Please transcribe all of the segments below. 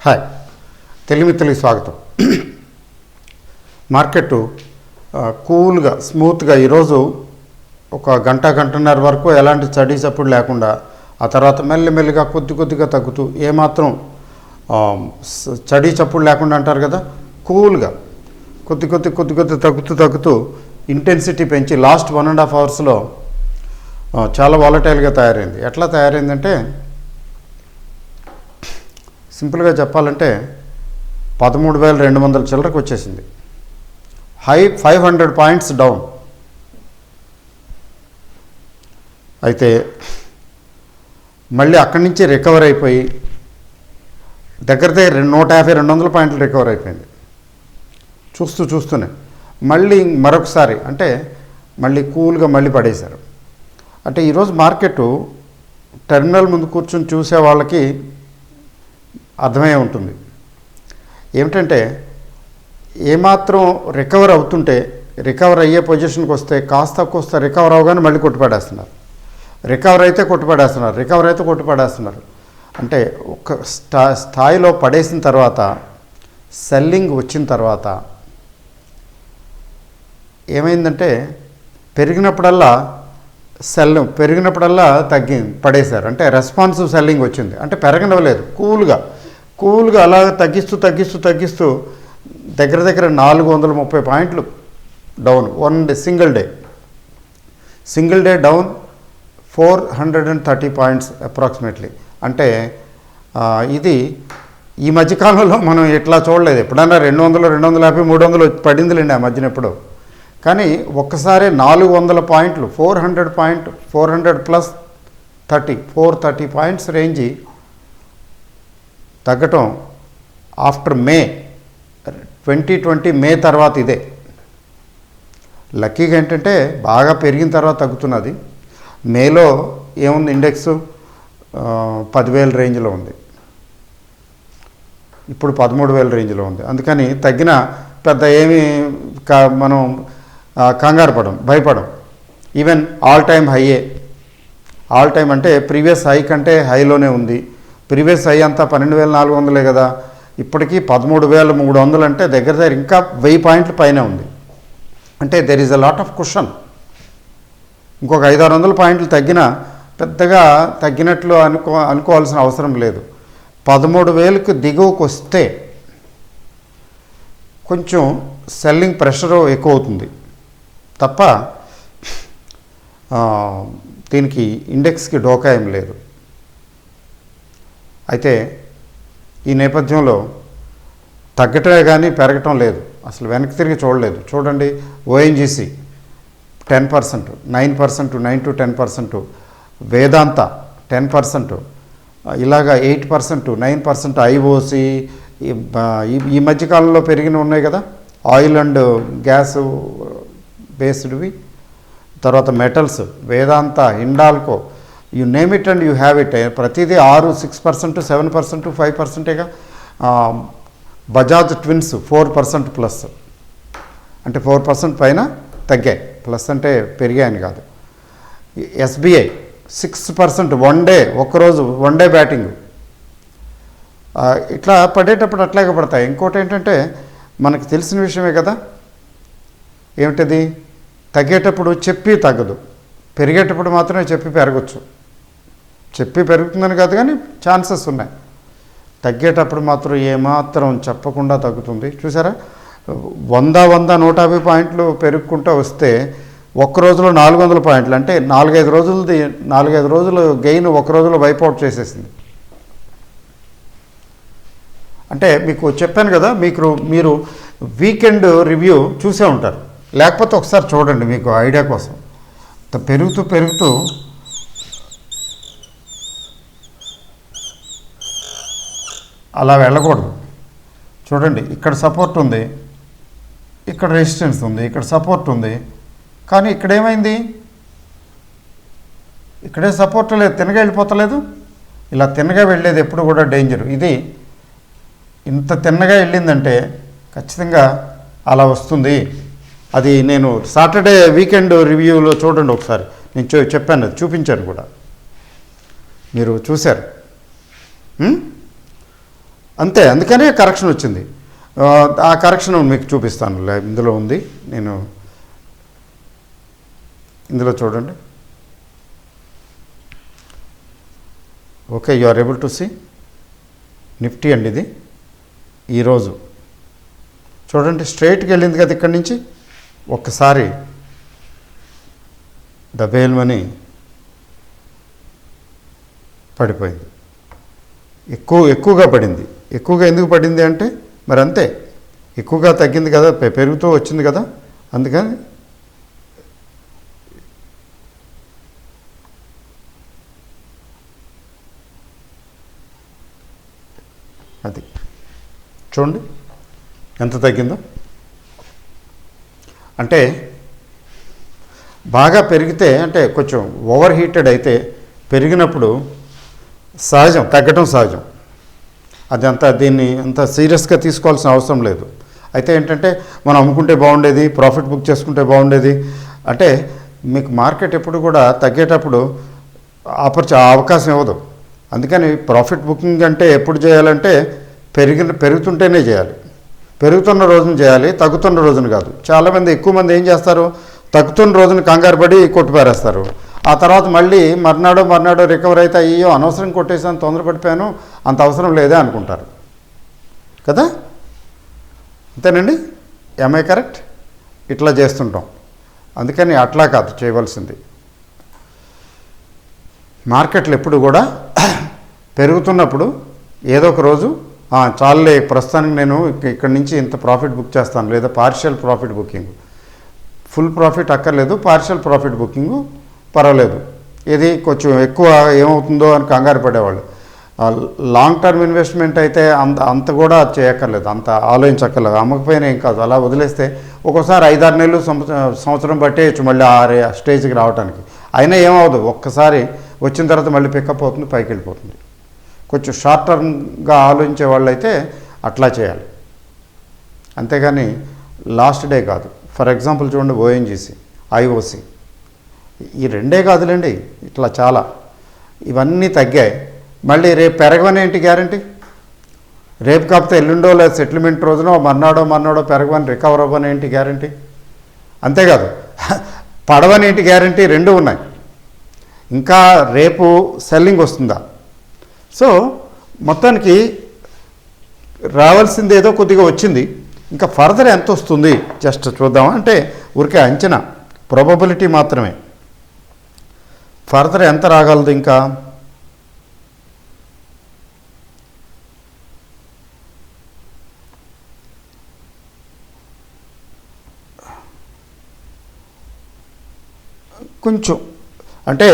Hi, తెలుగుమిత్రులకి స్వాగతం. Market కూల్గా స్మూత్గా ఈరోజు ఒక గంటన్నర వరకు ఎలాంటి చడి చప్పుడు లేకుండా, ఆ తర్వాత మెల్లిమెల్లిగా కొద్దిగా తగ్గుతూ, ఏమాత్రం చడి చప్పుడు లేకుండా అంటారు కదా, కూల్గా కొద్ది తగ్గుతూ ఇంటెన్సిటీ పెంచి లాస్ట్ 1.5 అవర్స్లో చాలా వాలటైల్గా తయారైంది. ఎట్లా తయారైందంటే, సింపుల్గా చెప్పాలంటే 13,200 చిల్లరకు వచ్చేసింది. High 500 points down. అయితే మళ్ళీ అక్కడి నుంచి రికవర్ అయిపోయి దగ్గర 150-200 పాయింట్లు రికవర్ అయిపోయింది. చూస్తూనే మళ్ళీ మరొకసారి అంటే మళ్ళీ కూల్గా మళ్ళీ పడేశారు. అంటే ఈరోజు మార్కెట్ టెర్మినల్ ముందు కూర్చొని చూసే వాళ్ళకి అర్థమై ఉంటుంది. ఏమిటంటే, ఏమాత్రం రికవర్ అవుతుంటే, రికవర్ అయ్యే పొజిషన్కి వస్తే కాస్త రికవర్ అవగానే మళ్ళీ కొట్టుపడేస్తున్నారు. రికవర్ అయితే కొట్టుపడేస్తున్నారు. అంటే ఒక స్థాయిలో పడేసిన తర్వాత, సెల్లింగ్ వచ్చిన తర్వాత ఏమైందంటే, పెరిగినప్పుడల్లా పడేశారు. అంటే రెస్పాన్సివ్ సెల్లింగ్ వచ్చింది. అంటే పెరగనవలేదు, కూల్గా అలా తగ్గిస్తూ దగ్గర 430 పాయింట్లు down. Single day down 430 points approximately. అంటే ఇది ఈ మధ్యకాలంలో మనం ఇట్లా చూడలేదు. ఎప్పుడన్నా 200, 250, 300 పడిందిలేండి ఆ మధ్యన ఎప్పుడు. కానీ ఒక్కసారి 400 పాయింట్లు, 400 ప్లస్ 430 పాయింట్స్ రేంజి తగ్గటం ఆఫ్టర్ మే 2020 మే తర్వాత ఇదే. లక్కీగా ఏంటంటే బాగా పెరిగిన తర్వాత తగ్గుతున్నది. మేలో ఏముంది, ఇండెక్స్ 10,000 రేంజ్లో ఉంది, ఇప్పుడు 13,000 రేంజ్లో ఉంది. అందుకని తగ్గిన పెద్ద ఏమీ మనం కంగారు భయపడం. ఈవెన్ ఆల్ టైమ్ అంటే ప్రీవియస్ హై కంటే హైలోనే ఉంది. ప్రీవియస్ హై అంతా 12,400 కదా, ఇప్పటికీ 13,300 అంటే దగ్గర ఇంకా 1000 పాయింట్ల పైన ఉంది. అంటే there is a lot of cushion. ఇంకొక 500-600 పాయింట్లు తగ్గినా పెద్దగా తగ్గినట్లు అనుకోవాల్సిన అవసరం లేదు. 13,000కు దిగువకు వస్తే కొంచెం సెల్లింగ్ ప్రెషరు ఎక్కువ అవుతుంది తప్ప దీనికి ఇండెక్స్కి డోకా ఏం లేదు. అయితే ఈ నేపథ్యంలో తగ్గటమే కానీ పెరగటం లేదు. అసలు వెనక్కి తిరిగి చూడలేదు. చూడండి, ఓఎన్జీసీ 10%, 9%, 9 to 10%, వేదాంత 10%, ఇలాగా 8%, 9%, ఐఓసి ఈ మధ్యకాలంలో పెరిగిన ఉన్నాయి కదా, ఆయిల్ అండ్ గ్యాస్ బేస్డ్వి. తర్వాత metals, Vedanta, Hindalco, you name it and you have it. ప్రతిదీ 6%, 7%, 5%గా. బజాజ్ ట్విన్స్ 4% ప్లస్, అంటే 4% పైన తగ్గాయి. ప్లస్ అంటే పెరిగాయని కాదు. SBI 6%, one day batting. ఇట్లా పడేటప్పుడు అట్లాగే పడతాయి. ఇంకోటి ఏంటంటే, మనకు తెలిసిన విషయమే కదా, ఏమిటది, తగ్గేటప్పుడు చెప్పి తగ్గదు, పెరిగేటప్పుడు మాత్రమే చెప్పి పెరగచ్చు. చెప్పి పెరుగుతుందని కాదు కానీ ఛాన్సెస్ ఉన్నాయి. తగ్గేటప్పుడు మాత్రం ఏమాత్రం చెప్పకుండా తగ్గుతుంది. చూసారా, 150 పాయింట్లు పెరుగుకుంటూ వస్తే ఒక్క రోజులో 400 పాయింట్లు, అంటే 4-5 రోజులు గెయిన్ ఒక రోజులో వైపౌట్ చేసేసింది. అంటే మీకు చెప్పాను కదా, మీరు వీకెండ్ రివ్యూ చూసే ఉంటారు. లేకపోతే ఒకసారి చూడండి మీకు ఐడియా కోసం. పెరుగుతూ అలా వెళ్ళకూడదు. చూడండి, ఇక్కడ సపోర్ట్ ఉంది, ఇక్కడ రెసిస్టెన్స్ ఉంది, ఇక్కడ సపోర్ట్ ఉంది. కానీ ఇక్కడేమైంది, ఇక్కడే సపోర్ట్ లేదు, తిన్నగా వెళ్ళిపోతలేదు. ఇలా తిన్నగా వెళ్ళేది ఎప్పుడు కూడా డేంజర్. ఇది ఇంత తిన్నగా వెళ్ళిందంటే ఖచ్చితంగా అలా వస్తుంది. అది నేను సాటర్డే వీకెండ్ రివ్యూలో చూడండి ఒకసారి, నేను చెప్పాను, అది చూపించాను కూడా, మీరు చూశారు. అంతే, అందుకనే కరెక్షన్ వచ్చింది. ఆ కరెక్షన్ మీకు చూపిస్తాను, ఇందులో ఉంది. నేను ఇందులో చూడండి. Okay, you are able to see Nifty అండి. ఇది ఈరోజు చూడండి, స్ట్రైట్కి వెళ్ళింది కదా ఇక్కడి నుంచి. ఒక్కసారి దబేల్మని పడిపోయింది. ఎక్కువగా పడింది. ఎక్కువగా ఎందుకు పడింది అంటే మరి అంతే, ఎక్కువగా తగ్గింది కదా, పెరుగుతూ వచ్చింది కదా, అందుకని అది చూడండి ఎంత తగ్గిందో. అంటే బాగా పెరిగితే, అంటే కొంచెం ఓవర్ హీటెడ్ అయితే పెరిగినప్పుడు సహజం, తగ్గటం సహజం. దీన్ని అంత సీరియస్గా తీసుకోవాల్సిన అవసరం లేదు. అయితే ఏంటంటే మనం అమ్ముకుంటే బాగుండేది, ప్రాఫిట్ బుక్ చేసుకుంటే బాగుండేది. అంటే మీకు మార్కెట్ ఎప్పుడు కూడా తగ్గేటప్పుడు అవకాశం ఇవ్వదు. అందుకని ప్రాఫిట్ బుకింగ్ అంటే ఎప్పుడు చేయాలంటే పెరుగుతుంటేనే చేయాలి. పెరుగుతున్న రోజున చేయాలి, తగ్గుతున్న రోజున కాదు. చాలామంది, ఎక్కువ మంది ఏం చేస్తారు, తగ్గుతున్న రోజున కంగారు పడి కొట్టిపారేస్తారు. ఆ తర్వాత మళ్ళీ మర్నాడు రికవర్ అయితే అయ్యో అనవసరం కొట్టేసాను, తొందరపడిపోయాను, అంత అవసరం లేదే అనుకుంటారు కదా. అంతేనండి, ఎంఐ కరెక్ట్? ఇట్లా చేస్తుంటాం. అందుకని అట్లా కాదు చేయవలసింది. మార్కెట్లు ఎప్పుడు కూడా పెరుగుతున్నప్పుడు ఏదో ఒక రోజు చాలులే, ప్రస్తుతానికి నేను ఇక్కడి నుంచి ఇంత ప్రాఫిట్ బుక్ చేస్తాను, లేదా partial profit booking, full profit అక్కర్లేదు, పార్షియల్ ప్రాఫిట్ బుకింగు పర్వాలేదు. ఇది కొంచెం ఎక్కువ ఏమవుతుందో అని కంగారు పడేవాళ్ళు. లాంగ్ టర్మ్ ఇన్వెస్ట్మెంట్ అయితే అంత కూడా చేయక్కర్లేదు, అంత ఆలోచించక్కర్లేదు. అమ్మకపోయినా ఏం కాదు, అలా వదిలేస్తే ఒక్కోసారి 5-6 నెలలు సంవత్సరం పట్టేయచ్చు మళ్ళీ ఆ స్టేజ్కి రావడానికి. అయినా ఏమవుదు, ఒక్కసారి వచ్చిన తర్వాత మళ్ళీ పికప్ అవుతుంది, పైకి వెళ్ళిపోతుంది. కొంచెం షార్ట్ టర్మ్గా ఆలోచించే వాళ్ళు అయితే అట్లా చేయాలి, అంతేగాని లాస్ట్ డే కాదు. ఫర్ ఎగ్జాంపుల్ చూడండి, ఓఎన్జీసీ, ఐఓసి, ఈ రెండే కాదులేండి, ఇట్లా చాలా ఇవన్నీ తగ్గాయి. మళ్ళీ రేపు పెరగవని ఏంటి గ్యారంటీ? రేపు కాకపోతే ఎల్లుండో లేదా సెటిల్మెంట్ రోజునో మర్నాడో పెరగవని, రికవర్ అవ్వని ఏంటి గ్యారంటీ? అంతేకాదు పడవని ఏంటి గ్యారంటీ? రెండు ఉన్నాయి. ఇంకా రేపు సెల్లింగ్ వస్తుందా? సో మొత్తానికి రావాల్సింది ఏదో కొద్దిగా వచ్చింది, ఇంకా ఫర్దర్ ఎంత వస్తుంది జస్ట్ చూద్దామా. అంటే ఊరికే అంచనా, ప్రాబబిలిటీ మాత్రమే. ఫర్దర్ ఎంత రాగలదు ఇంకా? కొంచెం అంటే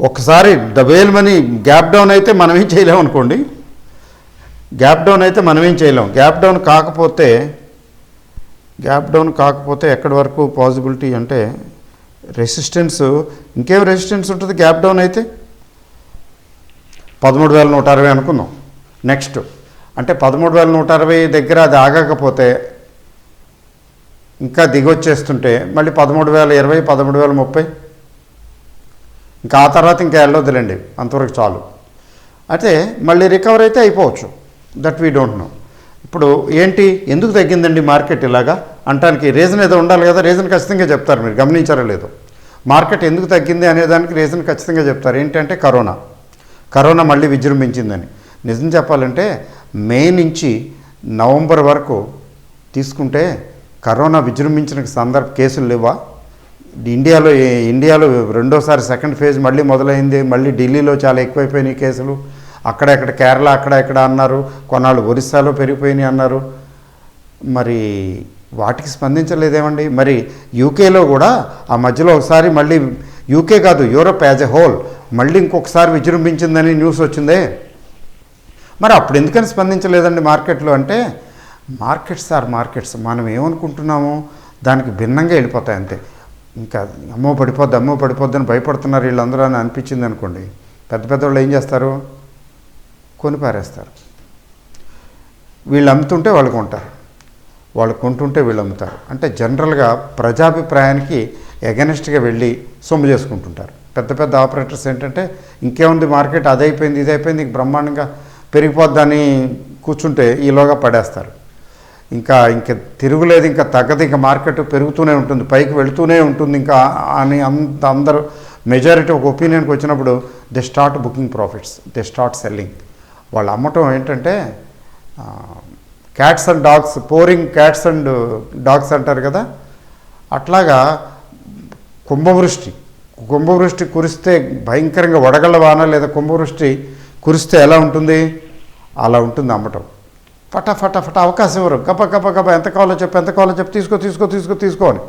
ఒకసారి డబేల్మని గ్యాప్ డౌన్ అయితే మనం ఏం చేయలేము అనుకోండి. గ్యాప్ డౌన్ అయితే మనం ఏం చేయలేం. గ్యాప్ డౌన్ కాకపోతే ఎక్కడి వరకు పాసిబిలిటీ అంటే రెసిస్టెన్స్, ఇంకేం రెసిస్టెన్స్ ఉంటుంది గ్యాప్ డౌన్ అయితే? 13,160 అనుకుందాం. నెక్స్ట్ అంటే 13,160 దగ్గర అది ఆగకపోతే, ఇంకా దిగొచ్చేస్తుంటే మళ్ళీ 13,020, 13,030, ఇంకా ఆ తర్వాత ఇంకా వెళ్ళొద్దులేండి, అంతవరకు చాలు. అయితే మళ్ళీ రికవర్ అయితే అయిపోవచ్చు, దట్ వీ డోంట్ నో. ఇప్పుడు ఏంటి, ఎందుకు తగ్గిందండి మార్కెట్ ఇలాగా అంటానికి రీజన్ ఏదో ఉండాలి కదా. రీజన్ ఖచ్చితంగా చెప్తారు, మీరు గమనించారో లేదో. మార్కెట్ ఎందుకు తగ్గింది అనేదానికి రీజన్ ఖచ్చితంగా చెప్తారు. ఏంటంటే కరోనా మళ్ళీ విజృంభించిందని. నిజం చెప్పాలంటే మే నుంచి నవంబర్ వరకు తీసుకుంటే కరోనా విజృంభించిన కేసులు లేవా? ఇండియాలో రెండోసారి సెకండ్ ఫేజ్ మళ్ళీ మొదలైంది. మళ్ళీ ఢిల్లీలో చాలా ఎక్కువైపోయినాయి కేసులు, అక్కడెక్కడ కేరళ అక్కడ అన్నారు, కొన్నాళ్ళు ఒరిస్సాలో పెరిగిపోయినాయి అన్నారు. మరి వాటికి స్పందించలేదేమండి? మరి యూకేలో కూడా ఆ మధ్యలో ఒకసారి మళ్ళీ, యూకే కాదు యూరోప్ యాజ్ ఎ హోల్ మళ్ళీ ఇంకొకసారి విజృంభించిందని న్యూస్ వచ్చిందే. మరి అప్పుడు ఎందుకని స్పందించలేదండి మార్కెట్లో? అంటే మార్కెట్స్ మనం ఏమనుకుంటున్నామో దానికి భిన్నంగా వెళ్ళిపోతాయి అంతే. ఇంకా అమ్మో పడిపోద్ది అని భయపడుతున్నారు వీళ్ళందరూ అని అనిపించింది అనుకోండి, పెద్ద వాళ్ళు ఏం చేస్తారు, కొని పారేస్తారు. వీళ్ళు అమ్ముతుంటే వాళ్ళు కొంటారు, వాళ్ళు కొంటుంటే వీళ్ళు అమ్ముతారు. అంటే జనరల్గా ప్రజాభిప్రాయానికి ఎగనెస్ట్గా వెళ్ళి సొమ్ము చేసుకుంటుంటారు. పెద్ద ఆపరేటర్స్ ఏంటంటే ఇంకేముంది మార్కెట్ అదైపోయింది ఇదైపోయింది ఇంక బ్రహ్మాండంగా పెరిగిపోద్దని కూర్చుంటే ఈలోగా పడేస్తారు. ఇంకా తిరుగులేదు, ఇంకా తగ్గదు, ఇంకా మార్కెట్ పెరుగుతూనే ఉంటుంది, పైకి వెళుతూనే ఉంటుంది ఇంకా అని అందరూ మెజారిటీ ఒక ఒపీనియన్కి వచ్చినప్పుడు they start booking profits, they start selling. వాళ్ళు అమ్మటం ఏంటంటే cats and dogs, pouring cats and dogs అంటారు కదా, అట్లాగా కుంభవృష్టి కురిస్తే భయంకరంగా వడగళ్ళ వాన లేదా కుంభవృష్టి కురిస్తే ఎలా ఉంటుంది అలా ఉంటుంది అమ్మటం. ఫట అవకాశం ఇవ్వరు, గప ఎంత కావాలో చెప్పు తీసుకో అని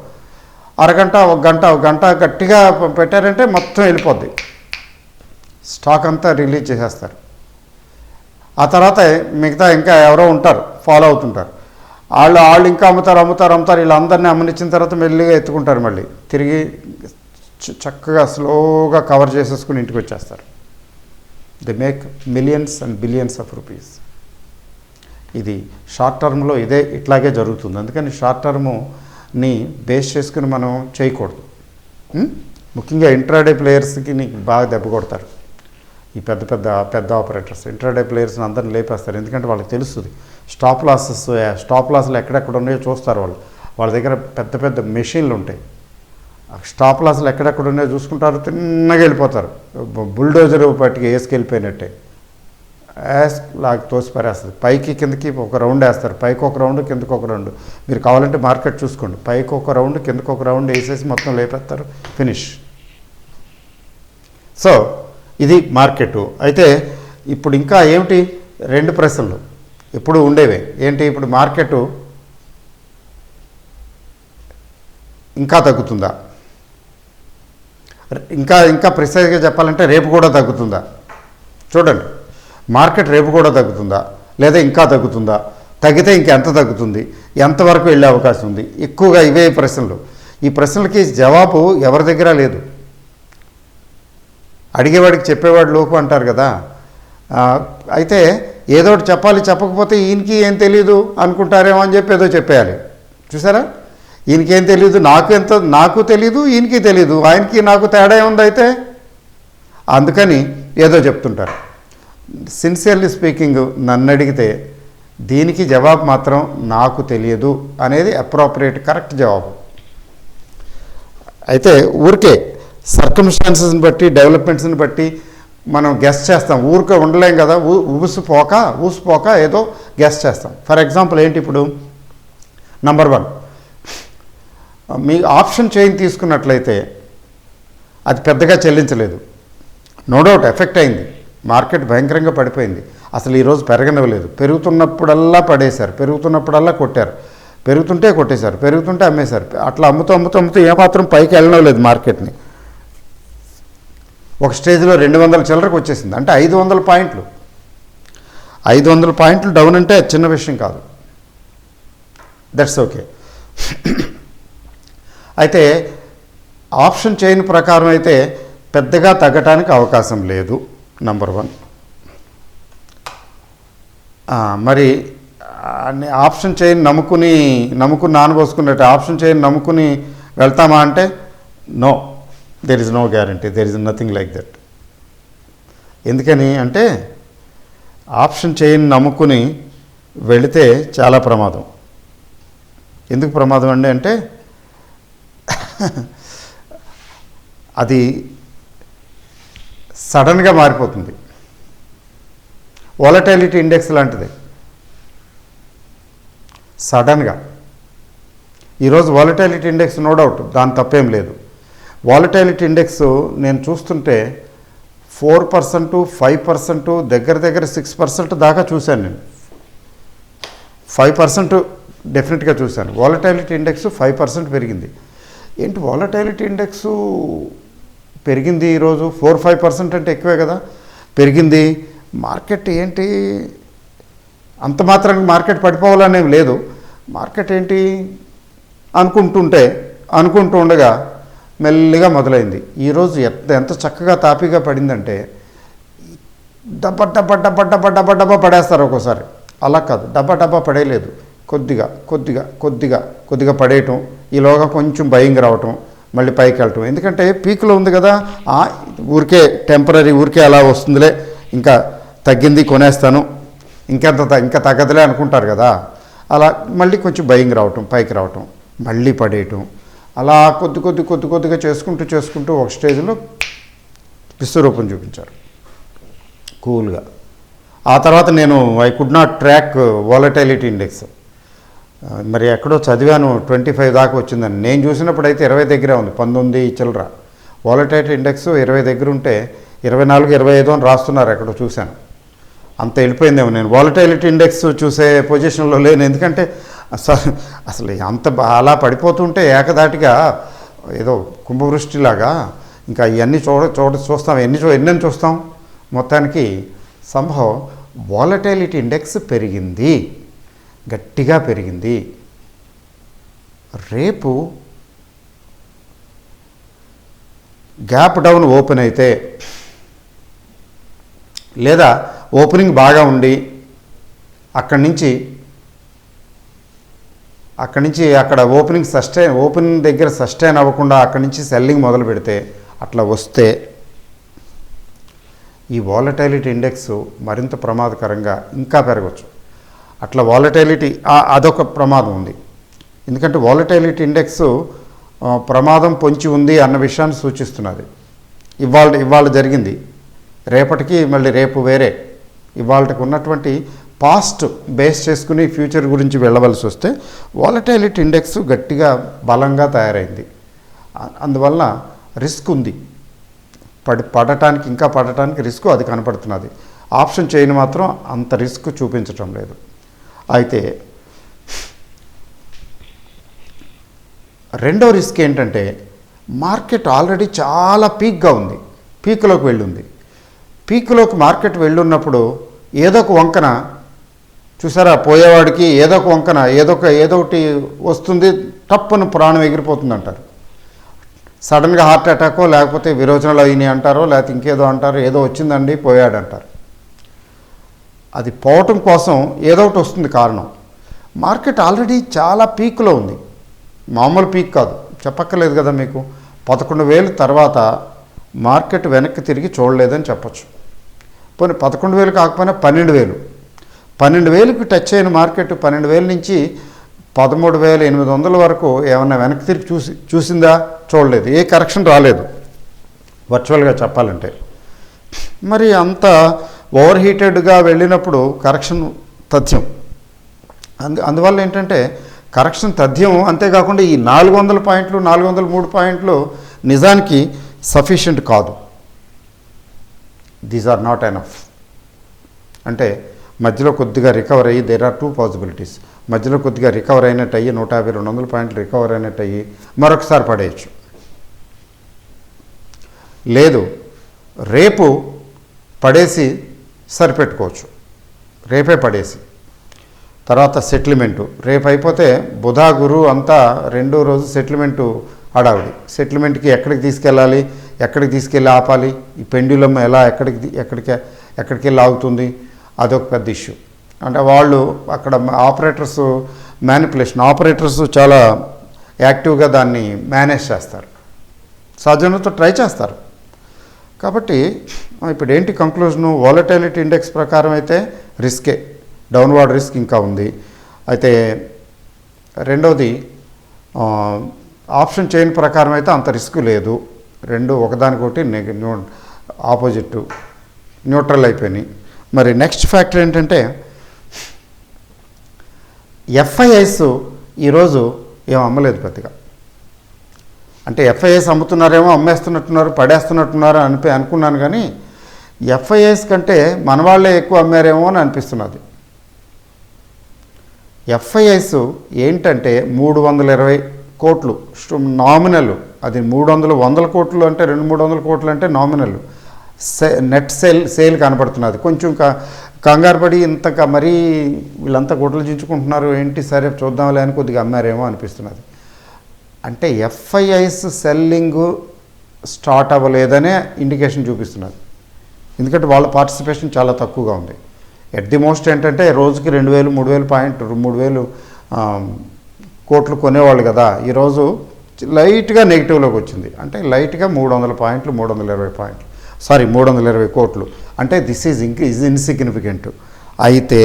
అరగంట ఒక గంట గట్టిగా పెట్టారంటే మొత్తం వెళ్ళిపోద్ది, స్టాక్ అంతా రిలీజ్ చేసేస్తారు. ఆ తర్వాత మిగతా ఇంకా ఎవరో ఉంటారు ఫాలో అవుతుంటారు, వాళ్ళు ఇంకా అమ్ముతారు, వీళ్ళందరినీ అమ్మనిచ్చిన తర్వాత మెల్లిగా ఎత్తుకుంటారు, మళ్ళీ తిరిగి చక్కగా స్లోగా కవర్ చేసేసుకుని ఇంటికి వచ్చేస్తారు. They make millions and billions of rupees. ఇది షార్ట్ టర్మ్లో ఇట్లాగే జరుగుతుంది. అందుకని షార్ట్ టర్మ్ని బేస్ చేసుకుని మనం చేయకూడదు. ముఖ్యంగా ఇంట్రాడే ప్లేయర్స్కి నీకు బాగా దెబ్బ కొడతారు ఈ పెద్ద ఆపరేటర్స్. ఇంట్రాడే ప్లేయర్స్ని అందరిని లేపేస్తారు, ఎందుకంటే వాళ్ళకి తెలుస్తుంది స్టాప్ లాస్లు ఎక్కడెక్కడ ఉన్నాయో చూస్తారు. వాళ్ళ దగ్గర పెద్ద మెషిన్లు ఉంటాయి, స్టాప్ లాస్లు ఎక్కడెక్కడ ఉన్నాయో చూసుకుంటారు, తిన్నగా వెళ్ళిపోతారు, బుల్డోజర్ పట్టుకు వేసుకెళ్ళిపోయినట్టే లాగి తోసి పారేస్తుంది. పైకి కిందకి ఒక రౌండ్ వేస్తారు, పైకి ఒక రౌండ్ కిందకి ఒక రౌండ్. మీరు కావాలంటే మార్కెట్ చూసుకోండి, పైకి ఒక రౌండ్ కిందకి ఒక రౌండ్ వేసేసి మొత్తం లేపేస్తారు, ఫినిష్. సో ఇది మార్కెట్. అయితే ఇప్పుడు ఇంకా ఏమిటి, 2 ప్రశ్నలు ఎప్పుడు ఉండేవే. ఏంటి, ఇప్పుడు మార్కెట్ ఇంకా తగ్గుతుందా, ఇంకా ప్రిసైజ్గా చెప్పాలంటే రేపు కూడా తగ్గుతుందా? చూడండి, మార్కెట్ రేపు కూడా తగ్గుతుందా లేదా ఇంకా తగ్గుతుందా, తగ్గితే ఇంకెంత తగ్గుతుంది, ఎంతవరకు వెళ్ళే అవకాశం ఉంది? ఎక్కువగా ఇవే ప్రశ్నలు. ఈ ప్రశ్నలకి జవాబు ఎవరి దగ్గర లేదు. అడిగేవాడికి చెప్పేవాడు లోకు అంటారు కదా. అయితే ఏదో ఒకటి చెప్పాలి, చెప్పకపోతే ఈయనకి ఏం తెలీదు అనుకుంటారేమో అని చెప్పి ఏదో చెప్పేయాలి. చూసారా, ఈయనకేం తెలీదు, నాకు తెలీదు, ఈయనకి తెలీదు, ఆయనకి నాకు తేడా ఏముంది అయితే, అందుకని ఏదో చెప్తుంటారు. సిన్సియర్లీ స్పీకింగ్ నన్ను అడిగితే దీనికి జవాబు మాత్రం నాకు తెలియదు అనేది అప్రోప్రియేట్ కరెక్ట్ జవాబు. అయితే ఊరికే సర్కమ్స్టాన్సెస్ని బట్టి డెవలప్మెంట్స్ని బట్టి మనం గెస్ట్ చేస్తాం, ఊరికే ఉండలేం కదా, ఊసిపోక ఏదో గెస్ట్ చేస్తాం. ఫర్ ఎగ్జాంపుల్ ఏంటి, ఇప్పుడు నంబర్ 1 మీ ఆప్షన్ చైన్ తీసుకున్నట్లయితే అది పెద్దగా చెల్లించలేదు, నో డౌట్ ఎఫెక్ట్ అయింది, మార్కెట్ భయంకరంగా పడిపోయింది, అసలు ఈరోజు పెరగనివ్వలేదు, పెరుగుతున్నప్పుడల్లా పడేశారు, పెరుగుతున్నప్పుడల్లా కొట్టారు, పెరుగుతుంటే కొట్టేశారు, పెరుగుతుంటే అమ్మేశారు, అట్లా అమ్ముతూ ఏమాత్రం పైకి వెళ్ళనివ్వలేదు మార్కెట్ని. ఒక స్టేజ్లో 200 చిల్లరకు వచ్చేసింది, అంటే 500 పాయింట్లు, 500 పాయింట్లు డౌన్ అంటే చిన్న విషయం కాదు. That's okay. అయితే ఆప్షన్ చైన్ ప్రకారం అయితే పెద్దగా తగ్గటానికి అవకాశం లేదు, నంబర్ 1. మరి ఆప్షన్ చైన్ నమ్ముకుని నానబోసుకున్నట్టు ఆప్షన్ చైన్ నమ్ముకుని వెళ్తామా అంటే no, there is no guarantee, there is nothing like that. ఎందుకని అంటే ఆప్షన్ చైన్ నమ్ముకుని వెళితే చాలా ప్రమాదం. ఎందుకు ప్రమాదం అండి అంటే అది సడన్గా మారిపోతుంది. వాలటైలిటీ ఇండెక్స్ లాంటిది, సడన్గా ఈరోజు వాలటైలిటీ ఇండెక్స్ నో డౌట్, దాని తప్పేం లేదు. వాలటైలిటీ ఇండెక్స్ నేను చూస్తుంటే 4%, 5%, దగ్గర 6% దాకా చూశాను నేను. 5% డెఫినెట్గా చూశాను. వాలటైలిటీ ఇండెక్స్ 5% పెరిగింది. ఏంటి వాలటైలిటీ ఇండెక్స్ పెరిగింది ఈరోజు, 4-5% అంటే ఎక్కువే కదా పెరిగింది. మార్కెట్ ఏంటి అంత మాత్రానికి మార్కెట్ పడిపోవాలనేం లేదు. మార్కెట్ ఏంటి అనుకుంటూ ఉండగా మెల్లిగా మొదలైంది. ఈరోజు ఎంత చక్కగా తాపీగా పడిందంటే డబ్బా పడేస్తారు ఒక్కోసారి. అలా కాదు, డబ్బా పడేయలేదు, కొద్దిగా పడేయటం, ఈలోగా కొంచెం భయంగా రావటం, మళ్ళీ పైకి వెళ్ళటం. ఎందుకంటే పీక్లో ఉంది కదా, ఊరికే టెంపరీ, ఊరికే అలా వస్తుందిలే, ఇంకా తగ్గింది కొనేస్తాను, ఇంకా తగ్గదులే అనుకుంటారు కదా, అలా మళ్ళీ కొంచెం భయం రావటం, పైకి రావటం, మళ్ళీ పడేయటం, అలా కొద్దిగా చేసుకుంటూ ఒక స్టేజ్లో విశ్వరూపం చూపించారు కూల్గా. ఆ తర్వాత నేను I could not track volatility index. మరి ఎక్కడో చదివాను 25 దాకా వచ్చిందని. నేను చూసినప్పుడు అయితే 20 దగ్గరే ఉంది, 19 చిల్లర. వాలటైలిటీ ఇండెక్స్ 20 దగ్గర ఉంటే 24, 25 అని రాస్తున్నారు ఎక్కడో చూశాను. అంత వెళ్ళిపోయిందేమో. నేను వాలటైలిటీ ఇండెక్స్ చూసే పొజిషన్లో లేను, ఎందుకంటే అసలు అంత అలా పడిపోతుంటే ఏకదాటిగా ఏదో కుంభవృష్టిలాగా ఇంకా ఇవన్నీ చూస్తాం, ఎన్ని చూస్తాం. మొత్తానికి సంభవం వాలటైలిటీ ఇండెక్స్ పెరిగింది, గట్టిగా పెరిగింది. రేపు గ్యాప్ డౌన్ ఓపెన్ అయితే, లేదా ఓపెనింగ్ బాగా ఉండి అక్కడి నుంచి అక్కడ ఓపెనింగ్ దగ్గర సస్టైన్ అవ్వకుండా అక్కడి నుంచి సెల్లింగ్ మొదలు పెడితే, అట్లా వస్తే ఈ వాలటైలిటీ ఇండెక్స్ మరింత ప్రమాదకరంగా ఇంకా పెరగవచ్చు. అట్లా వాలటైలిటీ అదొక ప్రమాదం ఉంది. ఎందుకంటే వాలటైలిటీ ఇండెక్స్ ప్రమాదం పొంచి ఉంది అన్న విషయాన్ని సూచిస్తున్నది. ఇవాళ జరిగింది, రేపటికి మళ్ళీ రేపు వేరే. ఇవాళకి ఉన్నటువంటి పాస్ట్ బేస్ చేసుకుని ఫ్యూచర్ గురించి వెళ్ళవలసి వస్తే వాలటైలిటీ ఇండెక్స్ గట్టిగా బలంగా తయారైంది. అందువల్ల రిస్క్ ఉంది, పడటానికి రిస్క్ అది కనపడుతున్నది. ఆప్షన్ చైన్ మాత్రం అంత రిస్క్ చూపించటం లేదు. అయితే రెండో రిస్క్ ఏంటంటే, మార్కెట్ ఆల్రెడీ చాలా పీక్గా ఉంది, పీక్లోకి వెళ్ళింది. పీక్లోకి మార్కెట్ వెళ్ళున్నప్పుడు ఏదో ఒక వంకన చూసారా, పోయేవాడికి ఏదో ఒక వంకన ఏదో ఒకటి వస్తుంది, టప్పును ప్రాణం ఎగిరిపోతుంది అంటారు. సడన్గా హార్ట్ అటాకో లేకపోతే విరోచనలు అయినాయి అంటారో, లేకపోతే ఇంకేదో అంటారు, ఏదో వచ్చిందండి పోయాడంటారు. అది పోవటం కోసం ఏదో ఒకటి వస్తుంది కారణం. మార్కెట్ ఆల్రెడీ చాలా పీక్లో ఉంది, మామూలు పీక్ కాదు, చెప్పక్కర్లేదు కదా మీకు. 11,000 తర్వాత మార్కెట్ వెనక్కి తిరిగి చూడలేదని చెప్పచ్చు. పోనీ 11,000 కాకపోయినా 12,000కి టచ్ అయిన మార్కెట్ 12,000 నుంచి 13,800 వరకు ఏమన్నా వెనక్కి తిరిగి చూసిందా? చూడలేదు. ఏ కరెక్షన్ రాలేదు వర్చువల్గా చెప్పాలంటే. మరి అంత ఓవర్ హీటెడ్గా వెళ్ళినప్పుడు కరెక్షన్ తథ్యం. అందువల్ల ఏంటంటే కరెక్షన్ తథ్యం. అంతేకాకుండా ఈ 400 పాయింట్లు 403 పాయింట్లు నిజానికి సఫిషియెంట్ కాదు. These are not enough. అంటే మధ్యలో కొద్దిగా రికవర్ అయ్యి దేర్ ఆర్ 2 పాసిబిలిటీస్. మధ్యలో కొద్దిగా రికవర్ అయినట్టు అయ్యి 150-200 పాయింట్లు రికవర్ అయినట్టు అయ్యి మరొకసారి పడేయచ్చు. లేదు, రేపు పడేసి సరిపెట్టుకోవచ్చు, రేపే పడేసి. తర్వాత సెటిల్మెంటు రేపు అయిపోతే బుధ గురు అంతా రెండో రోజు సెటిల్మెంటు హడావుడి. సెటిల్మెంట్కి ఎక్కడికి తీసుకెళ్ళాలి, ఎక్కడికి తీసుకెళ్ళి ఆపాలి, ఈ పెండ్యులం ఎలా ఎక్కడికి వెళ్ళి ఆగుతుంది, అదొక పెద్ద ఇష్యూ. అంటే వాళ్ళు అక్కడ ఆపరేటర్స్ చాలా యాక్టివ్గా దాన్ని మేనేజ్ చేస్తారు, సాధ్యమైనంత ట్రై చేస్తారు. కాబట్టి ఇప్పుడు ఏంటి కంక్లూజను? వాలటైలిటీ ఇండెక్స్ ప్రకారం అయితే రిస్కే, డౌన్వర్డ్ రిస్క్ ఇంకా ఉంది. అయితే రెండవది ఆప్షన్ చైన్ ప్రకారం అయితే అంత రిస్క్ లేదు. రెండు ఒకదానికొకటి ఆపోజిట్ న్యూట్రల్ అయిపోయినాయి. మరి నెక్స్ట్ ఫ్యాక్టర్ ఏంటంటే ఎఫ్ఐఐస్ ఈరోజు ఏం అమ్మలేదు పెద్దగా. అంటే ఎఫ్ఐఐస్ అమ్ముతున్నారేమో, అమ్మేస్తున్నట్టున్నారు, పడేస్తున్నట్టున్నారు అనుకున్నాను. కానీ ఎఫ్ఐఐస్ కంటే మన వాళ్ళే ఎక్కువ అమ్మారేమో అని అనిపిస్తున్నది. ఎఫ్ఐఐస్ ఏంటంటే 320 కోట్లు నామినల్. అది 100 కోట్లు అంటే 200-300 కోట్లు అంటే నామినల్. నెట్ సేల్ కనపడుతున్నది. కొంచెం కంగారు పడి ఇంతగా మరీ వీళ్ళంతా గుడ్డలు చించుకుంటున్నారు ఏంటి, సరే చూద్దాంలే అని కొద్దిగా అమ్మారేమో అనిపిస్తున్నది. అంటే ఎఫ్ఐఐస్ సెల్లింగ్ స్టార్ట్ అవ్వలేదనే ఇండికేషన్ చూపిస్తున్నది. ఎందుకంటే వాళ్ళ పార్టిసిపేషన్ చాలా తక్కువగా ఉంది. ఎట్ ది మోస్ట్ ఏంటంటే రోజుకి 2,000-3,000 కోట్లు కొనేవాళ్ళు కదా, ఈరోజు లైట్గా నెగిటివ్లోకి వచ్చింది. అంటే లైట్గా 300 పాయింట్లు 320 కోట్లు. అంటే దిస్ ఈజ్ ఇన్సిగ్నిఫికెంట్. అయితే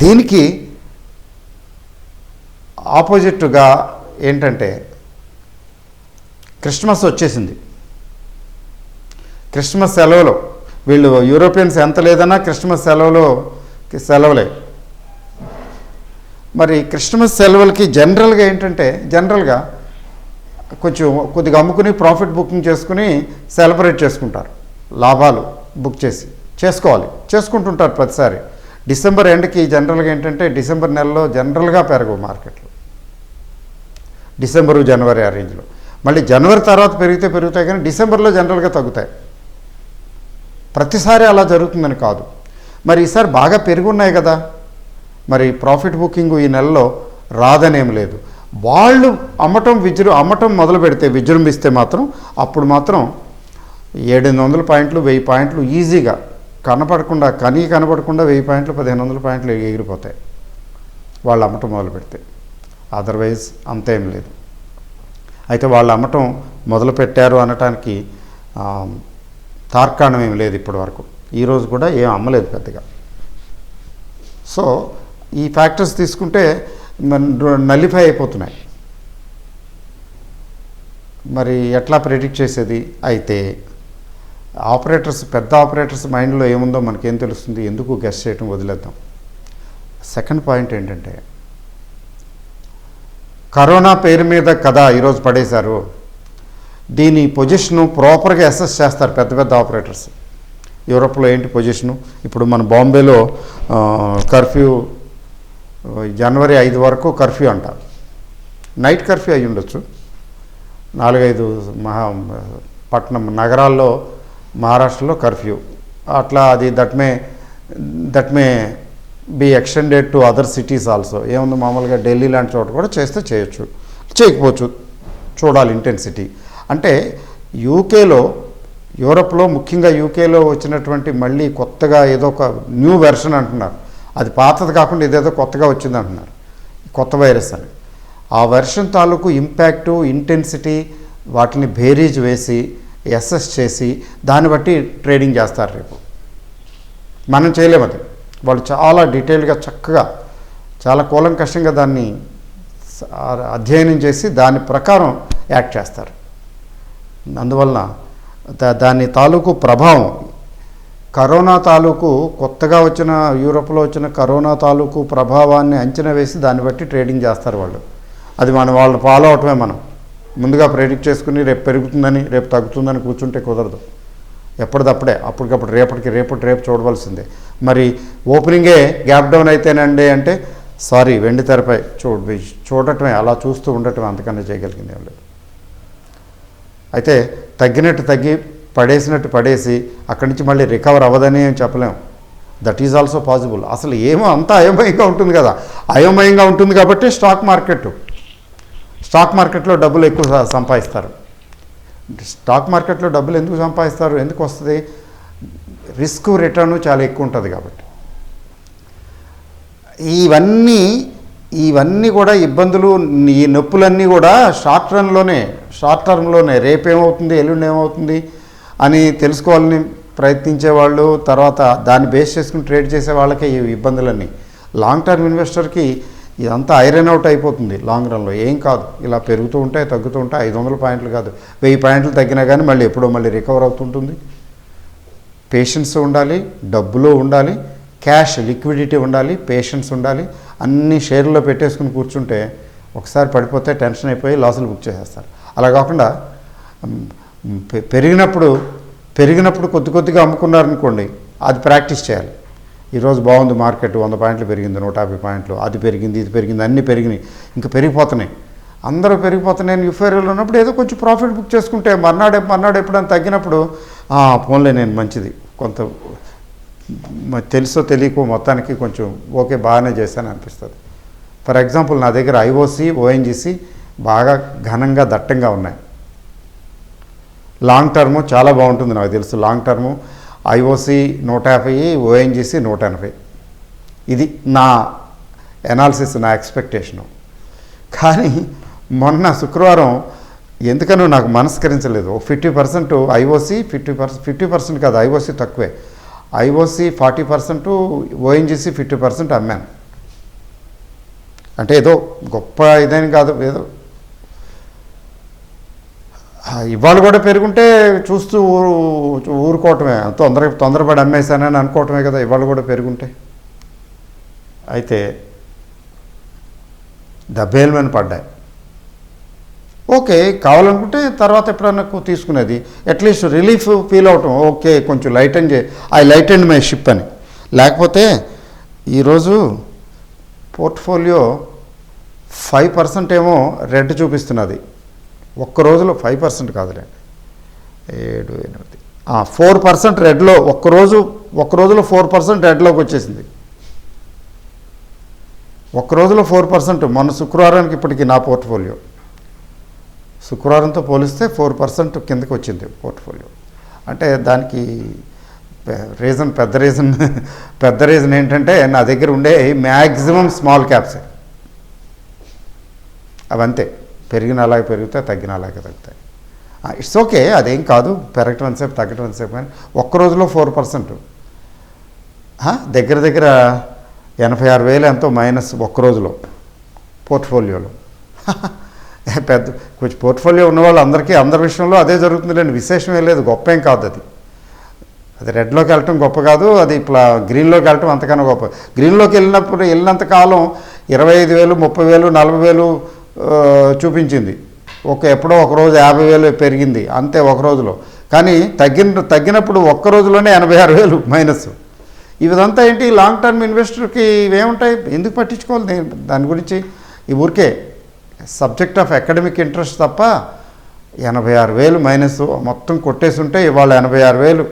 దీనికి ఆపోజిట్గా ఏంటంటే క్రిస్మస్ వచ్చేసింది. క్రిస్మస్ సెలవులు వీళ్ళు యూరోపియన్స్ ఎంత లేదన్నా క్రిస్మస్ సెలవులే. మరి క్రిస్మస్ సెలవులకి జనరల్గా కొద్దిగా అమ్ముకుని ప్రాఫిట్ బుకింగ్ చేసుకుని సెలబ్రేట్ చేసుకుంటారు. లాభాలు బుక్ చేసుకుంటుంటారు ప్రతిసారి. డిసెంబర్ ఎండ్కి జనరల్గా ఏంటంటే డిసెంబర్ నెలలో జనరల్గా పెరగవు మార్కెట్లు, డిసెంబరు జనవరి ఆ రేంజ్లో. మళ్ళీ జనవరి తర్వాత పెరుగుతాయి కానీ డిసెంబర్లో జనరల్గా తగ్గుతాయి. ప్రతిసారి అలా జరుగుతుందని కాదు. మరి ఈసారి బాగా పెరుగున్నాయి కదా, మరి ప్రాఫిట్ బుకింగ్ ఈ నెలలో రాదనేం లేదు. వాళ్ళు అమ్మటం మొదలు పెడితే విజృంభిస్తే మాత్రం అప్పుడు మాత్రం 700 పాయింట్లు 1000 పాయింట్లు ఈజీగా కనపడకుండా 1000 పాయింట్లు 1500 పాయింట్లు ఎగిరిపోతాయి వాళ్ళు అమ్మటం మొదలు పెడితే. అదర్వైజ్ అంతేం లేదు. అయితే వాళ్ళు అమ్మటం మొదలు పెట్టారు అనటానికి తార్కాణం ఏం లేదు ఇప్పటి వరకు. ఈరోజు కూడా ఏం అమ్మలేదు పెద్దగా. సో ఈ ఫ్యాక్టర్స్ తీసుకుంటే నలిఫై అయిపోతున్నాయి. మరి ఎట్లా ప్రెడిక్ట్ చేసేది? అయితే పెద్ద ఆపరేటర్స్ మైండ్లో ఏముందో మనకేం తెలుస్తుంది, ఎందుకు గెస్ చేయటం వదిలేద్దాం. సెకండ్ పాయింట్ ఏంటంటే కరోనా పేరు మీద కదా ఈరోజు పడేశారు, దీని పొజిషను ప్రాపర్గా అసెస్ చేస్తారు పెద్ద ఆపరేటర్స్. యూరోప్లో ఏంటి పొజిషను? ఇప్పుడు మన బాంబేలో కర్ఫ్యూ జనవరి 5 వరకు కర్ఫ్యూ అంట. నైట్ కర్ఫ్యూ అయ్యి ఉండొచ్చు. 4-5 నగరాల్లో మహారాష్ట్రలో కర్ఫ్యూ అట్లా. అది that may be extended to other cities also. ఏముంది, మామూలుగా ఢిల్లీ లాంటి చోట కూడా చేయొచ్చు, చేయకపోవచ్చు, చూడాలి ఇంటెన్సిటీ. అంటే యూరోప్లో ముఖ్యంగా యూకేలో వచ్చినటువంటి మళ్ళీ కొత్తగా ఏదో ఒక న్యూ వెర్షన్ అంటున్నారు. అది పాతది కాకుండా ఇదేదో కొత్తగా వచ్చింది అంటున్నారు, కొత్త వైరస్ అని. ఆ వెర్షన్ తాలూకు ఇంపాక్టు ఇంటెన్సిటీ వాటిని బేరీజ్ వేసి అసెస్ చేసి దాన్ని బట్టి ట్రేడింగ్ చేస్తారు రేపు. మనం చేయలేము అది. వాళ్ళు చాలా డీటెయిల్గా చక్కగా చాలా కూలంకషంగా దాన్ని అధ్యయనం చేసి దాని ప్రకారం యాక్ట్ చేస్తారు. అందువలన దాని తాలూకు ప్రభావం కరోనా తాలూకు కొత్తగా వచ్చిన యూరోప్లో వచ్చిన కరోనా తాలూకు ప్రభావాన్ని అంచనా వేసి దాన్ని బట్టి ట్రేడింగ్ చేస్తారు వాళ్ళు. అది వాళ్ళని ఫాలో అవటమే. మనం ముందుగా ప్రెడిక్ట్ చేసుకుని రేపు పెరుగుతుందని రేపు తగ్గుతుందని కూర్చుంటే కుదరదు. ఎప్పటిదప్పుడే అప్పటికప్పుడు రేపు చూడవలసిందే. మరి ఓపెనింగే గ్యాప్ డౌన్ అయితేనండి అంటే సారీ, వెండి తెరపై చూడటమే, అలా చూస్తూ ఉండటమే, అంతకన్నా చేయగలిగింది ఏం లేదు. అయితే తగ్గి పడేసినట్టు పడేసి అక్కడి నుంచి మళ్ళీ రికవర్ అవ్వదని ఏం చెప్పలేము. That is also possible. అసలు ఏమో అంతా అయోమయంగా ఉంటుంది కదా. అయోమయంగా ఉంటుంది కాబట్టి స్టాక్ మార్కెట్లో డబ్బులు ఎక్కువ సంపాదిస్తారు. స్టాక్ మార్కెట్లో డబ్బులు ఎందుకు సంపాదిస్తారు, ఎందుకు వస్తుంది? రిస్క్ రిటర్ను చాలా ఎక్కువ ఉంటుంది కాబట్టి. ఇవన్నీ కూడా ఇబ్బందులు, ఈ నొప్పులన్నీ కూడా షార్ట్ టర్మ్లోనే రేపేమవుతుంది ఎల్లుండి ఏమవుతుంది అని తెలుసుకోవాలని ప్రయత్నించేవాళ్ళు, తర్వాత దాన్ని బేస్ చేసుకుని ట్రేడ్ చేసే వాళ్ళకే ఈ ఇబ్బందులన్నీ. లాంగ్ టర్మ్ ఇన్వెస్టర్కి ఇదంతా ఐరన్ అవుట్ అయిపోతుంది లాంగ్ రన్లో. ఏం కాదు, ఇలా పెరుగుతూ ఉంటాయి తగ్గుతూ ఉంటాయి. 500 పాయింట్లు కాదు 1000 పాయింట్లు తగ్గినా కానీ మళ్ళీ మళ్ళీ రికవర్ అవుతుంటుంది. పేషెన్స్ ఉండాలి, డబ్బులు ఉండాలి, క్యాష్ లిక్విడిటీ ఉండాలి, పేషెన్స్ ఉండాలి. అన్ని షేర్లో పెట్టేసుకుని కూర్చుంటే ఒకసారి పడిపోతే టెన్షన్ అయిపోయి లాసులు బుక్ చేసేస్తారు. అలా కాకుండా పెరిగినప్పుడు కొద్దిగా అమ్ముకున్నారనుకోండి, అది ప్రాక్టీస్ చేయాలి. ఈరోజు బాగుంది మార్కెట్, 100 పాయింట్లు పెరిగింది, 150 పాయింట్లు, అది పెరిగింది ఇది పెరిగింది, అన్నీ పెరిగినాయి, ఇంకా పెరిగిపోతున్నాయి, అందరూ పెరిగిపోతున్నాయి. యూఫోరియాలో ఉన్నప్పుడు ఏదో కొంచెం ప్రాఫిట్ బుక్ చేసుకుంటే మర్నాడు ఎప్పుడైనా తగ్గినప్పుడు ఫోన్లే నేను మంచిది, కొంత తెలుసో తెలియకో మొత్తానికి కొంచెం ఓకే బాగానే చేశాను అనిపిస్తుంది. ఫర్ ఎగ్జాంపుల్ నా దగ్గర ఐఓసి ఓఎన్జీసీ బాగా ఘనంగా దట్టంగా ఉన్నాయి. లాంగ్ టర్ము చాలా బాగుంటుంది నాకు తెలుసు. Long term IOC 150, ONGC 180. ఇది నా ఎనాలిసిస్, నా ఎక్స్పెక్టేషను. కానీ మొన్న శుక్రవారం ఎందుకనో నాకు మనస్కరించలేదు. 50% ఐఓసి, 50% కాదు ఐఓసి తక్కువే, ఐఓసి 40%, ఓఎన్జీసీ 50% అమ్మాను. అంటే ఏదో గొప్ప ఇదేం కాదు, ఏదో ఇవాళ కూడా పెరుగుంటే చూస్తూ ఊరుకోవటమే, తొందరపడి అమ్మేశానని అనుకోవటమే కదా ఇవాళ కూడా పెరుగుంటే. అయితే దబ్బేలమని పడ్డాయి. ఓకే, కావాలనుకుంటే తర్వాత ఎప్పుడన్నా తీసుకునేది, అట్లీస్ట్ రిలీఫ్ ఫీల్ అవటం, ఓకే కొంచెం లైట్ అండ్ మై షిప్ అని. లేకపోతే ఈరోజు పోర్ట్ఫోలియో 5% ఏమో రెడ్ చూపిస్తున్నది ఒక్క రోజులో. 5% కాదులేండి, 7, 8, 4% రెడ్లో ఒక్క రోజులో 4% రెడ్లోకి వచ్చేసింది. ఒక్క రోజులో 4%. మొన్న శుక్రవారానికి ఇప్పటికి నా పోర్ట్ఫోలియో శుక్రవారంతో పోలిస్తే 4% కిందకి వచ్చింది పోర్ట్ఫోలియో. అంటే దానికి పెద్ద రీజన్ ఏంటంటే నా దగ్గర ఉండే మ్యాక్సిమం స్మాల్ క్యాప్సే. అవంతే, పెరిగిన అలాగే పెరుగుతాయి, తగ్గిన అలాగే తగ్గుతాయి. ఇట్స్ ఓకే, అదేం కాదు, పెరగటం ఎంతసేపు తగ్గటం ఎంతసేపు. కానీ ఒక్క రోజులో 4%, దగ్గర 86,000 ఎంతో మైనస్ ఒక్క రోజులో పోర్ట్ఫోలియోలో. కొంచెం పోర్ట్ఫోలియో ఉన్న వాళ్ళు అందరి విషయంలో అదే జరుగుతుందిలేండి, విశేషమే లేదు, గొప్ప ఏం కాదు. అది రెడ్లోకి వెళ్ళటం గొప్ప కాదు, అది ఇట్లా గ్రీన్లోకి వెళ్ళటం అంతకన్నా గొప్ప. గ్రీన్లోకి వెళ్ళినంత కాలం 25,000, 30,000, 40,000 చూపించింది. ఎప్పుడో ఒక రోజు 50,000 పెరిగింది అంతే ఒక రోజులో. కానీ తగ్గినప్పుడు ఒక్క రోజులోనే 86,000 మైనస్. ఇదంతా ఏంటి, లాంగ్ టర్మ్ ఇన్వెస్టర్కి ఇవేముంటాయి, ఎందుకు పట్టించుకోవాలి దాని గురించి. ఈ ఊరికే సబ్జెక్ట్ ఆఫ్ అకాడమిక్ ఇంట్రెస్ట్ తప్ప 86,000 మైనస్ మొత్తం కొట్టేసి ఉంటే ఇవాళ 86,000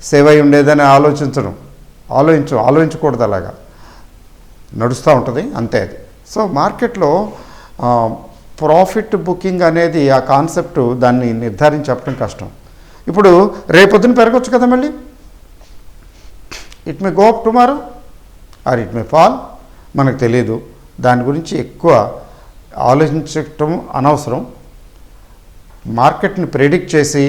సేవ్ అయి ఉండేదని ఆలోచించకూడదు. అలాగా నడుస్తూ ఉంటుంది అంతే అది. సో మార్కెట్లో ప్రాఫిట్ బుకింగ్ అనేది ఆ కాన్సెప్ట్, దాన్ని నిర్ధారించి చెప్పడం కష్టం. ఇప్పుడు రేపొద్దున పెరగచ్చు కదా మళ్ళీ. It may go up tomorrow or it may fall, మనకు తెలియదు. దాని గురించి ఎక్కువ ఆలోచించటం అనవసరం. మార్కెట్ని ప్రెడిక్ట్ చేసి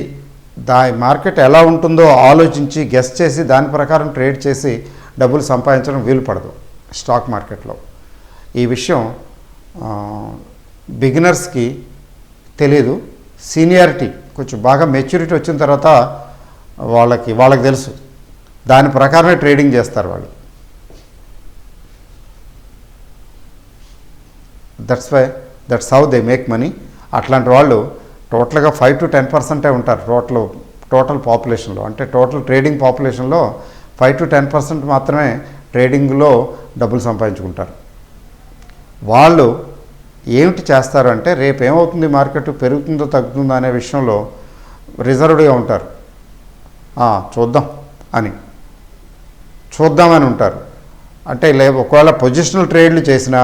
మార్కెట్ ఎలా ఉంటుందో ఆలోచించి గెస్ చేసి దాని ప్రకారం ట్రేడ్ చేసి డబ్బులు సంపాదించడం వీలు పడదు స్టాక్ మార్కెట్లో. ఈ విషయం బిగినర్స్కి తెలియదు. సీనియారిటీ కొంచెం బాగా మెచ్యూరిటీ వచ్చిన తర్వాత వాళ్ళకి తెలుసు, దాని ప్రకారమే ట్రేడింగ్ చేస్తారు వాళ్ళు. That's how they make money. అట్లాంటి వాళ్ళు టోటల్గా 5 to 10% ఉంటారు టోటల్ పాపులేషన్లో. అంటే టోటల్ ట్రేడింగ్ పాపులేషన్లో 5 to 10% మాత్రమే ట్రేడింగ్లో డబ్బులు సంపాదించుకుంటారు. వాళ్ళు ఏమిటి చేస్తారు అంటే, రేపు ఏమవుతుంది, మార్కెట్ పెరుగుతుందో తగ్గుతుందో అనే విషయంలో రిజర్వ్డ్గా ఉంటారు. చూద్దామని ఉంటారు. అంటే ఒకవేళ పొజిషనల్ ట్రేడ్లు చేసినా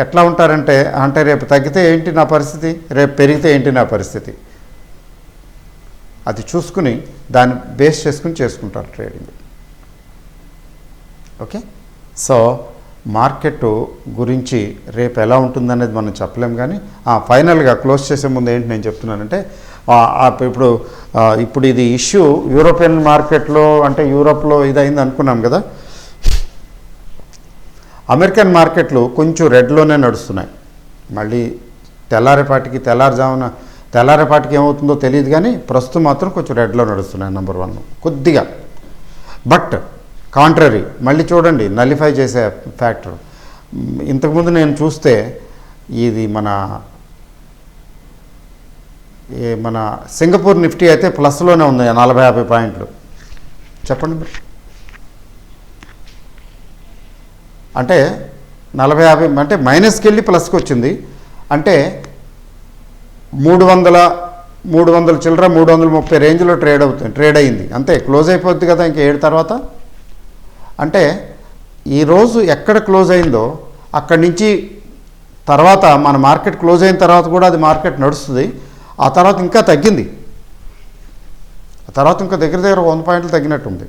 ఎట్లా ఉంటారంటే, రేపు తగ్గితే ఏంటి నా పరిస్థితి, రేపు పెరిగితే ఏంటి నా పరిస్థితి, అది చూసుకుని దాన్ని బేస్ చేసుకుంటారు ట్రేడింగ్. ఓకే, సో మార్కెట్ గురించి రేపు ఎలా ఉంటుందనేది మనం చెప్పలేం. కానీ ఫైనల్గా క్లోజ్ చేసే ముందు ఏంటి నేను చెప్తున్నానంటే, ఇప్పుడు ఇది ఇష్యూ యూరోపియన్ మార్కెట్లో, అంటే యూరోప్లో ఇదైంది అనుకున్నాం కదా. అమెరికన్ మార్కెట్లు కొంచెం రెడ్లోనే నడుస్తున్నాయి. మళ్ళీ తెల్లారేపాటికి ఏమవుతుందో తెలియదు, కానీ ప్రస్తుతం మాత్రం కొంచెం రెడ్లో నడుస్తున్నాయి. నెంబర్ 1 కొద్దిగా. బట్ కాంట్రరీ మళ్ళీ చూడండి, నలిఫై చేసే ఫ్యాక్టర్. ఇంతకుముందు నేను చూస్తే ఇది మన సింగపూర్ నిఫ్టీ అయితే ప్లస్లోనే ఉంది, 40-50 పాయింట్లు. చెప్పండి మీరు. అంటే 40-50 అంటే మైనస్కి వెళ్ళి ప్లస్కి వచ్చింది. అంటే 300 చిల్లర 330 రేంజ్లో ట్రేడ్ అయింది అంతే. క్లోజ్ అయిపోద్ది కదా ఇంక 7 తర్వాత. అంటే ఈరోజు ఎక్కడ క్లోజ్ అయిందో అక్కడి నుంచి తర్వాత మన మార్కెట్ క్లోజ్ అయిన తర్వాత కూడా అది మార్కెట్ నడుస్తుంది. ఆ తర్వాత ఇంకా తగ్గింది. ఆ తర్వాత ఇంకా దగ్గర 100 పాయింట్లు తగ్గినట్టుంది,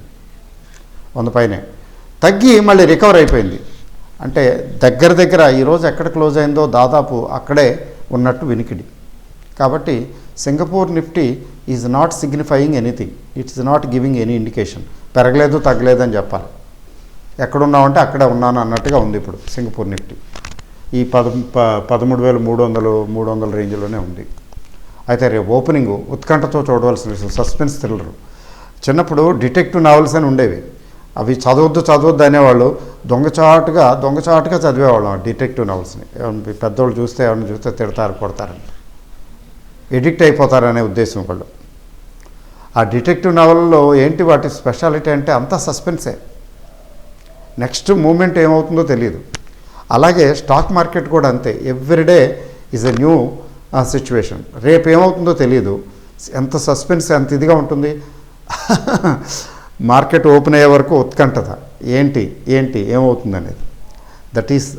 100 పైనే తగ్గి మళ్ళీ రికవర్ అయిపోయింది. అంటే దగ్గర ఈరోజు ఎక్కడ క్లోజ్ అయిందో దాదాపు అక్కడే ఉన్నట్టు వినికిడి. కాబట్టి Singapore Nifty is not signifying anything, it's not giving any indication. పెరగలేదు తగ్గలేదు అని చెప్పాలి. ఎక్కడున్నామంటే అక్కడే ఉన్నాను అన్నట్టుగా ఉంది ఇప్పుడు సింగపూర్ నిఫ్టీ. ఈ 13,300 రేంజ్లోనే ఉంది. అయితే రేపు ఓపెనింగ్ ఉత్కంఠతో చూడవలసిన విషయం, సస్పెన్స్ థ్రిల్లర్. చిన్నప్పుడు డిటెక్టివ్ నావెల్స్ అని ఉండేవి, అవి చదవద్దు అనేవాళ్ళు. దొంగచాటుగా చదివేవాళ్ళం ఆ డిటెక్టివ్ నావెల్స్ని. పెద్దవాళ్ళు చూస్తే ఎవరిని చూస్తే తిడతారు, కొడతారని, ఎడిక్ట్ అయిపోతారనే ఉద్దేశం వాళ్ళు. ఆ డిటెక్టివ్ నావెల్లో ఏంటి వాటి స్పెషాలిటీ అంటే అంతా సస్పెన్సే, నెక్స్ట్ మూమెంట్ ఏమవుతుందో తెలియదు. అలాగే స్టాక్ మార్కెట్ కూడా అంతే, everyday is a new situation. రేపు ఏమవుతుందో తెలియదు, ఎంత సస్పెన్స్, ఎంత ఇదిగా ఉంటుంది. మార్కెట్ ఓపెన్ అయ్యే వరకు ఉత్కంఠత, ఏంటి ఏమవుతుంది అనేది. That is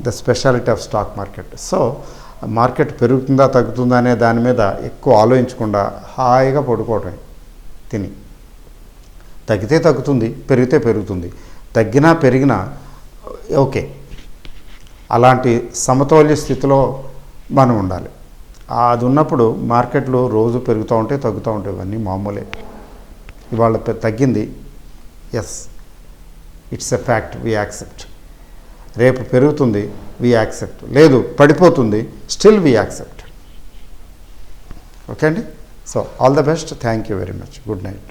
the speciality of stock market. So market పెరుగుతుందా తగ్గుతుందా అనే దాని మీద ఎక్కువ ఆలోచించకుండా హాయిగా పడుకోవటం, తిని. తగ్గితే తగ్గుతుంది, పెరిగితే పెరుగుతుంది, తగ్గినా పెరిగినా ఓకే. అలాంటి సమతౌల్య స్థితిలో మనం ఉండాలి. అది ఉన్నప్పుడు మార్కెట్లు రోజు పెరుగుతూ ఉంటాయి, తగ్గుతూ ఉంటాయి, ఇవన్నీ మామూలే. ఇవాళ తగ్గింది, yes, it's a fact, we accept. రేపు పెరుగుతుంది, వీ యాక్సెప్ట్. లేదు పడిపోతుంది, స్టిల్ వీ యాక్సెప్ట్. ఓకే అండి. So all the best, thank you very much, good night.